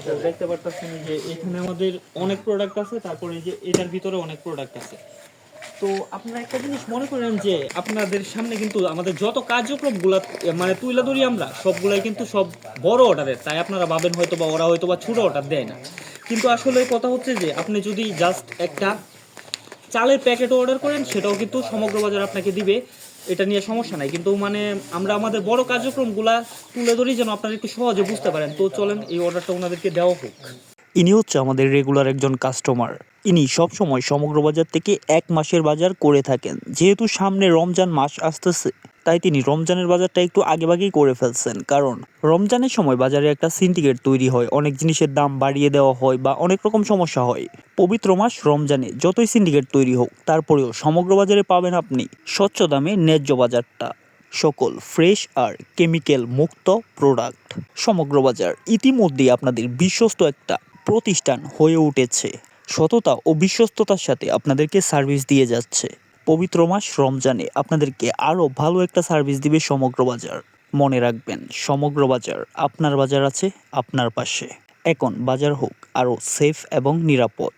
তো দেখতে পারতেছেন যে এখানে আমাদের অনেক প্রোডাক্ট আছে, তারপরে যে এটার ভিতরে অনেক প্রোডাক্ট আছে। তো আপনারা একটা জিনিস মনে করেন যে আপনাদের সামনে কিন্তু আমাদের যত কার্যক্রমগুলা মানে তুলে ধরি আমরা সবগুলাই কিন্তু সব বড় অর্ডারের, তাই আপনারা ভাবেন হয়তো বা ওরা হয়তো বা ছোট অর্ডার দেয় না, কিন্তু আসলে কথা হচ্ছে যে আপনি যদি জাস্ট একটা চালের প্যাকেট অর্ডার করেন সেটাও কিন্তু সমগ্র বাজার আপনাকে দিবে, এটা নিয়ে সমস্যা নাই। কিন্তু মানে আমরা আমাদের বড় কার্যক্রমগুলা তুলে ধরি যেন আপনারা একটু সহজে বুঝতে পারেন। তো চলেন এই অর্ডারটা ওনাদেরকে দেওয়া হোক। ইনি হচ্ছে আমাদের রেগুলার একজন কাস্টমার। ইনি সবসময় সমগ্র বাজার থেকে ১ মাসের বাজার করে থাকেন। যেহেতু সামনে রমজান মাস আসতেছে, তাই তিনি রমজানের বাজারটা একটু আগেভাগেই করে ফেলছেন। কারণ রমজানের সময় বাজারে একটা সিন্ডিকেট তৈরি হয়, অনেক জিনিসের দাম বাড়িয়ে দেওয়া হয় বা অনেক রকম সমস্যা হয়। পবিত্র মাস রমজানে যতই সিন্ডিকেট তৈরি হোক, তারপরেও সমগ্র বাজারে পাবেন আপনি স্বচ্ছ দামে ন্যায্য বাজারটা। সকল ফ্রেশ আর কেমিক্যাল মুক্ত প্রোডাক্ট। সমগ্র বাজার ইতিমধ্যেই আপনাদের বিশ্বস্ত একটা প্রতিষ্ঠান হয়ে উঠেছে। সততা ও বিশ্বস্ততার সাথে আপনাদেরকে সার্ভিস দিয়ে যাচ্ছে। পবিত্র মাস রমজানে আপনাদেরকে আরও ভালো একটা সার্ভিস দিবে সমগ্র বাজার। মনে রাখবেন, সমগ্র বাজার আপনার বাজার আছে আপনার পাশে। এখন বাজার হোক আরও সেফ এবং নিরাপদ।